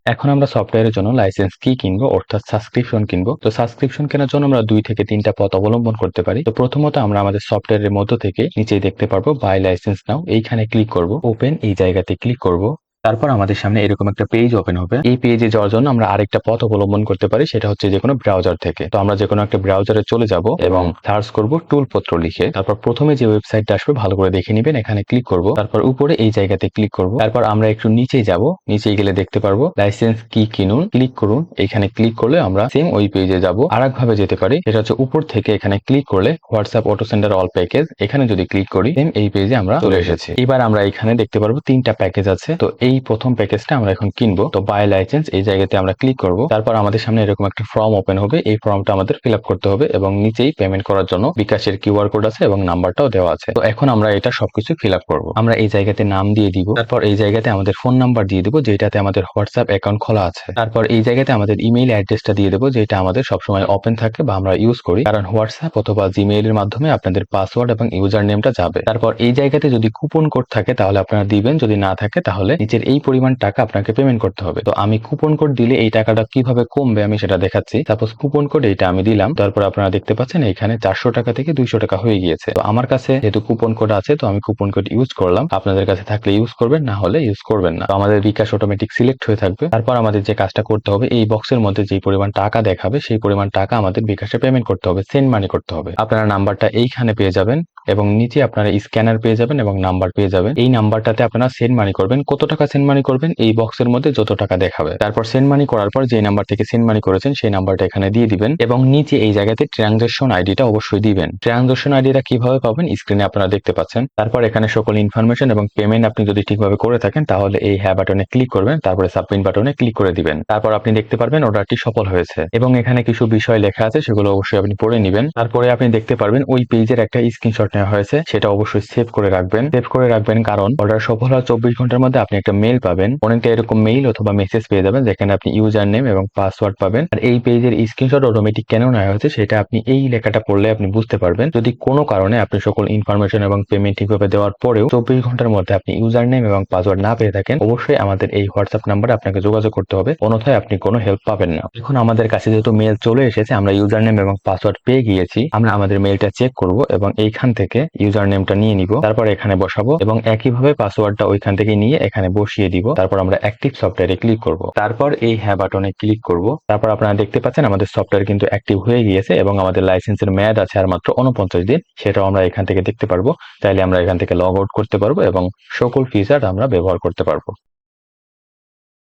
এখন আমরা সফটওয়্যারের জন্য লাইসেন্স কি কিনবো, অর্থাৎ সাবস্ক্রিপশন কিনবো। তো সাবস্ক্রিপশন কেনার জন্য আমরা 2 থেকে 3টা পথ অবলম্বন করতে পারি। তো প্রথমত আমরা আমাদের সফটওয়্যারের মধ্য থেকে নিচেই দেখতে পারবো বাই লাইসেন্স নাও, এইখানে ক্লিক করব, ওপেন এই জায়গাতে ক্লিক করব। তারপর আমাদের সামনে এরকম একটা পেজ ওপেন হবে। এই পেজে যাওয়ার জন্য আমরা আরেকটা পথ অবলম্বন করতে পারি, সেটা হচ্ছে যে কোনো ব্রাউজার থেকে। তো আমরা যে কোনো একটা ব্রাউজারে চলে যাব এবং সার্চ করব টুলপত্র লিখে। তারপর প্রথমে যে ওয়েবসাইটটা আসবে ভালো করে দেখে নিবেন, এখানে ক্লিক করব। তারপর উপরে এই জায়গাতে ক্লিক করব। তারপর আমরা একটু নিচে যাব, নিচে গেলে দেখতে পারবো লাইসেন্স কি কিনুন, ক্লিক করুন। এখানে ক্লিক করলে আমরা সেম ওই পেজে যাব। আর এক ভাবে যেতে পারি, এটা হচ্ছে উপর থেকে এখানে ক্লিক করলে WhatsApp auto sender all package, এখানে যদি ক্লিক করি সেম এই পেজে আমরা চলে এসেছি। এবার আমরা এখানে দেখতে পারবো 3টা প্যাকেজ আছে। তো এই প্রথম প্যাকেজটা আমরা এখন কিনবো। তো বাই লাইসেন্স এই জায়গাতে আমরা ক্লিক করব। তারপর আমাদের সামনে এরকম একটা ফর্ম ওপেন হবে। এই ফর্মটা আমাদের ফিল আপ করতে হবে এবং নিচেই পেমেন্ট করার জন্য বিকাশের কিউআর কোড আছে এবং নাম্বারটাও দেওয়া আছে। তো এখন আমরা এটা সবকিছু ফিল আপ করবো। আমরা এই জায়গাতে নাম দিয়ে দিব, তারপর এই জায়গাতে আমাদের ফোন নাম্বার দিয়ে দিব যেটাতে আমাদের হোয়াটসঅ্যাপ অ্যাকাউন্ট খোলা আছে। তারপর এই জায়গাতে আমাদের ইমেইল অ্যাড্রেসটা দিয়ে দেবো, যেটা আমাদের সবসময় ওপেন থাকে বা আমরা ইউজ করি, কারণ হোয়াটসঅ্যাপ অথবা জিমেইল এর মাধ্যমে আপনাদের পাসওয়ার্ড এবং ইউজার নেমটা যাবে। তারপর এই জায়গাতে যদি কুপন কোড থাকে তাহলে আপনারা দিবেন, যদি না থাকে তাহলে নিচের এই পরিমাণ টাকা আপনাকে পেমেন্ট করতে হবে। তো আমি কুপন কোড দিলে এই টাকাটা কিভাবে কমবে আমি সেটা দেখাচ্ছি। সাপোজ কুপন কোড এইটা আমি দিলাম, তারপর আপনারা দেখতে পাচ্ছেন এখানে 400 টাকা থেকে 200 টাকা হয়ে গিয়েছে। তো আমার কাছে যেহেতু কুপন কোড আছে তো আমি কুপন কোড ইউজ করলাম। আপনাদের কাছে থাকলে ইউজ করবেন, না হলে ইউজ করবেন না। তো আমাদের বিকাশ অটোমেটিক সিলেক্ট হয়ে থাকবে। তারপর আমাদের যে কাজটা করতে হবে, এই বক্সের মধ্যে যে পরিমাণ টাকা দেখাবে সেই পরিমাণ টাকা আমাদের বিকাশে পেমেন্ট করতে হবে, সেন্ড মানি করতে হবে। আপনারা নাম্বারটা এইখানে পেয়ে যাবেন এবং নিচে আপনারা স্ক্যানার পেয়ে যাবেন এবং নাম্বার পেয়ে যাবেন। এই নাম্বারটাতে আপনারা সেন্ড মানি করবেন। কত টাকা সেন্ড মানি করবেন, এই বক্সের মধ্যে যত টাকা দেখাবে। তারপর সেন্ড মানি করার পর যে নাম্বার থেকে সেন্ড মানি করেছেন সেই নাম্বারটা এখানে দিয়ে দিবেন এবং নিচে এই জায়গাতে ট্রানজাকশন আইডিটা অবশ্যই দিবেন। ট্রানজাকশন আইডিটা কিভাবে পাবেন স্ক্রিনে আপনারা দেখতে পাচ্ছেন। তারপর এখানে সকল ইনফরমেশন এবং পেমেন্ট আপনি যদি ঠিকভাবে করে থাকেন তাহলে এই হ্যাঁ বাটনে ক্লিক করবেন, তারপরে সাবমিট বাটনে ক্লিক করে দিবেন। তারপর আপনি দেখতে পারবেন অর্ডারটি সফল হয়েছে এবং এখানে কিছু বিষয় লেখা আছে, সেগুলো অবশ্যই আপনি পড়ে নেবেন। তারপরে আপনি দেখতে পারবেন ওই পেজের একটা স্ক্রিনশট নেওয়া হয়েছে, সেটা অবশ্যই সেভ করে রাখবেন। সেভ করে রাখবেন কারণ অর্ডার সফল হওয়ার 24 ঘন্টার মধ্যে আপনি একটা মেইল পাবেন, অনেকটা এরকম মেইল অথবা মেসেজ পেয়ে যাবেন যেখানে আপনি ইউজার নেম এবং পাসওয়ার্ড পাবেন। আর এই পেজের স্ক্রিনশট অটোমেটিক কেন নেওয়া হয়েছে সেটা আপনি এই লেখাটা পড়লে আপনি বুঝতে পারবেন। যদি কোনো কারণে আপনি সকল ইনফরমেশন এবং পেমেন্ট ঠিকভাবে দেওয়ার পরেও 24 ঘন্টার মধ্যে আপনি ইউজার নেম এবং পাসওয়ার্ড না পেয়ে থাকেন, অবশ্যই আমাদের এই হোয়াটসঅ্যাপ নাম্বারে আপনাকে যোগাযোগ করতে হবে, অন্যথায় আপনি কোনো হেল্প পাবেন না। এখন আমাদের কাছে যেহেতু মেল চলে এসেছে, আমরা ইউজার নেম এবং পাসওয়ার্ড পেয়ে গিয়েছি, আমরা আমাদের মেলটা চেক করব এবং এইখান থেকে ইউজার নেমটা নিয়ে নিব, তারপর এখানে বসাবো এবং একইভাবে পাসওয়ার্ডটা ওইখান থেকে নিয়ে এখানে বসিয়ে দিব। তারপর আমরা অ্যাক্টিভ সফটওয়্যারে ক্লিক করব, তারপর এই হ্যাঁ বাটনে ক্লিক করব। তারপর আপনারা দেখতে পাচ্ছেন আমাদের সফটওয়্যার কিন্তু অ্যাক্টিভ হয়ে গিয়েছে এবং আমাদের লাইসেন্সের মেয়াদ আছে আর মাত্র 49 দিন, সেটাও আমরা এখান থেকে দেখতে পারবো। তাইলে আমরা এখান থেকে লগ আউট করতে পারবো এবং সকল ফিচার আমরা ব্যবহার করতে পারবো।